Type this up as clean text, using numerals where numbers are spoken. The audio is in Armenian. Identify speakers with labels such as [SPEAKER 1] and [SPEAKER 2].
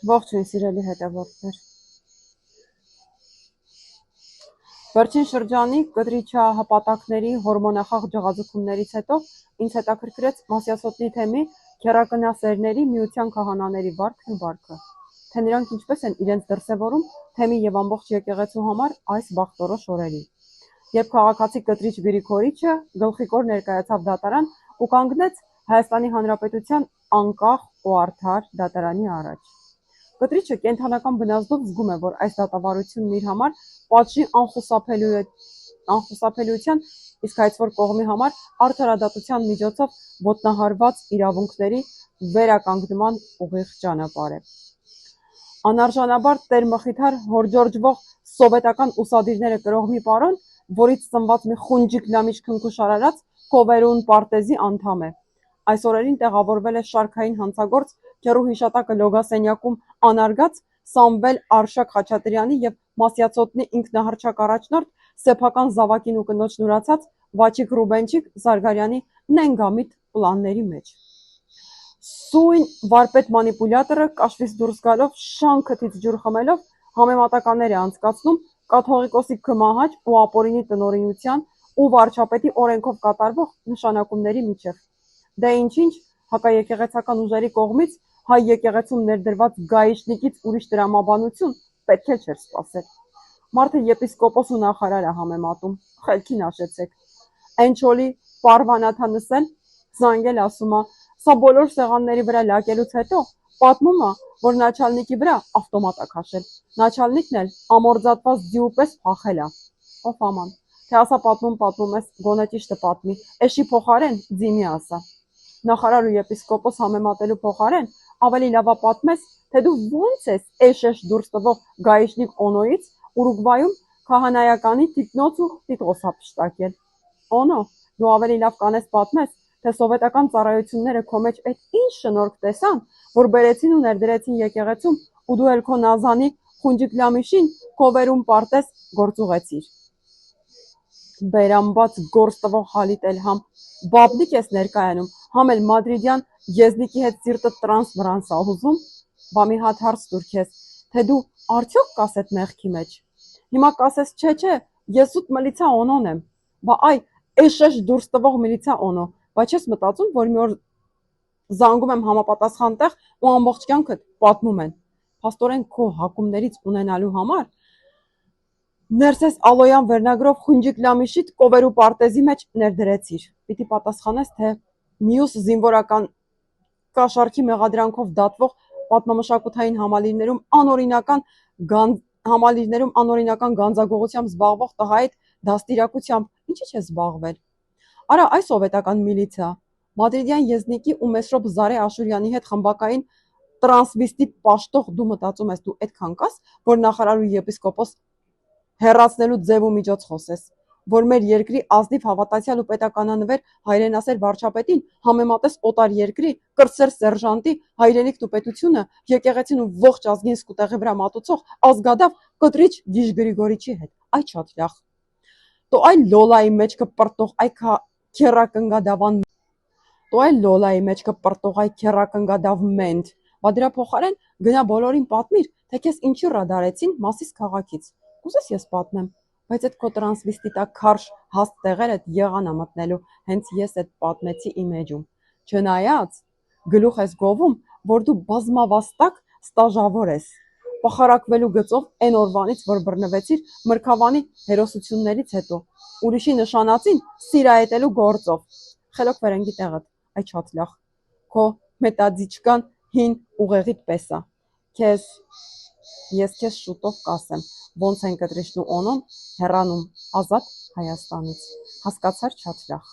[SPEAKER 1] Ողջույն սիրելի հետևորդներ։ Վերջին շրջանի կտրիչահպատակների հորմոնախախ ջղաձգումներից հետո ինձ հետաքրքրեց մասյասոտնի թեմի քերակնասերների միության քահանաների վարքն ու բարքը, թե նրանք ինչպես են իրենց դրսևորում թեմի եւ ամբողջ եկեղեցու համար այս բախտորոշ օրերին։ Երբ քաղաքացի կտրիչ Գրիգորիչը գլխիկոր ներկայացավ դատարան ու կանգնեց Հայաստանի Հանրապետության անկախ ու արդար դատարանի առաջ։ Կտրիչը կենթանական բնազդով զգում է, որ այս դատավարությունն իր համար պատժի անխուսափելիության, իսկ հայցվոր կողմի համար արդարադատության միջոցով ոտնահարված իրավունքների վերականգնման ուղիղ ճանապարհ է։ Անարժանաբար տերմխիթար հորջորջվող սովետական ուսադիրները կրող մի պարոն, որից ծնված մի խունջիկ լամիչ քնքուշ արարած Քովերուն պարտեզի անդամ է։ Այս օրերին տեղավորվել է շարքային հանցագործ Գերուհիշատակը լոգասենյակում անարգած Սամվել Արշակ Խաչատրյանի եւ Մասյացոտնի ինքնահռչակ առաջնորդ սեփական զավակին ու կնոջն ուրացած Վաչիկ Ռուբենչիկ Զարգարյանի նենգամիտ պլանների մեջ։ Սույն վարպետ մանիպուլյատորը կաշվից դուրս գալով շանքթից ջուր խմելով համեմատականներ է անցկացնում կաթողիկոսի քմահաճ ու ապօրինի տնօրինության ու վարչապետի օրենքով կատարվող նշանակումների միջև։ Դե ինչ-ինչ հակաեկեղեցական ուժերի կողմից հայ եկեղեցում ներդրված գայիշնիկից ուրիշ դրամաբանություն պետք է չէր սպասել։ Մարդը եպիսկոպոս ու նախարար է համեմատում, խելքին հաշեցեք։ Էնչոլի Պարվանաթանսեն զանգել ասում է, սա բոլոր սեղանների վրա լակելուց հետո պատմում է, որ նաչալնիկի վրա ավտոմատ է քաշել, նաչալնիկն էլ ամորձատված ձիու պես փախել է։ Ով աման, թե ասա պատմում ես, գոնե ճիշտը պատմի, էշի փոխարեն ձիմի ասա։ Նախարար ու եպիսկոպոս համեմատելու փոխարեն ավելի լավ է պատմես, թե դու ո՞նց ես էշ դուրս տվող գայիշնիկ Օնոյից Ուրուգվայում քահանայականի տիկնոց ու տիտղոս հափշտակել։ Օնո, դու ավելի լավ կանես պատմես, թե սովետական ծառայությունները քո մեջ այդ ինչ շնորհք տեսան, որ բերեցին ու ներդրեցին եկեղեցում ու դու էլ քո նազանի խունջիկ լամիշին Քովերուն պարտեզ գործուղեցիր։ Բերամբաց գործ տվող Հալիտ էլ համ բաբնիկ ես ներկայանում, համ էլ մադրիդյան եզնիկի հետ սիրտը տրանս վրանս ա ուզում, բա մի հատ հարց տուր քեզ, թե դու արդյոք կաս այդ մեղքի մեջ։ Հիմա կասես, չէ, ես ուտ մլիցա Օնոն եմ, բա այ էշ դուրս տվող միլիցա Օնո, բայց ես մտածում, որ մի օր զանգում եմ համապատասխան տեղ ու ամբողջ կյանքդ պատմում են։ Փաստորեն քո հակումներից ունենալու համար ներսես Ալոյան վերնագրով խունջիկ լամիշիտ Կովերու պարտեզի մեջ ներդրեցիր։ Պիտի պատասխանես, թե մյուս զինվորական կաշառքի մեղադրանքով դատվող պատմամշակութային համալիրներում անօրինական գանձագողությամբ զբաղվող տղայիդ դաստիարակությամբ ինչի՞ չես զբաղվել։ Արա այս սովետական միլիցիա, մադրիդյան եզնիկի ու Մեսրոպ Զարե Աշուրյանի հետ խմբակային տրանսվիստիտ պաշտող դու մտածում ես դու այդքան կաս, որ նախարար ու եպիսկոպոս հեռացնելու ձև ու միջոց խոսես, որ մեր երկրի ազնիվ հավատացյալ ու պետականանվեր հայրենասեր վարչապետին համեմատես օտար երկրի կրտսեր սերժանտի հայրենիքն ու պետությունը եկեղեցին ու ողջ ազգին սկուտեղի վրա մատուցող ազգադավ կտրիչ Գիժ Գրիգորիչի հետ, այ շատ լավ։ Տո այ լոլայի մեջ կպրտող այ քերակնգադավ մենթ, բա դրա փոխարեն գնա բոլորին պատմիր, թե քեզ ինչի ռադարեցին Մասիս քաղաքից։ Կուզես ես պատմեմ, բայց այդ քո տրանսվիստիտակ քարշ հաստ տեղերդ եղան ա մտնելու, հենց ես այդ պատմեցի իմ էջում։ Չնայած գլուխ ես գովում, որ դու բազմավաստակ ստաժավոր ես, պախարակվելու գծով էն օրվանից, որ բռնվեցիր մրգավանի հերոսություններից հետո, ուրիշի նշանածին սիրայետելու գործով։ Խելոք վերենգի տեղդ, այ շատ լավ, քո մետաձիչկան հին ուղեղիդ պես ա։ Ես քեզ շուտով կասեմ, ոնց են կտրիչն ու Օնոն հեռանում ազատ Հայաստանից։ Հասկացար, շատ լավ։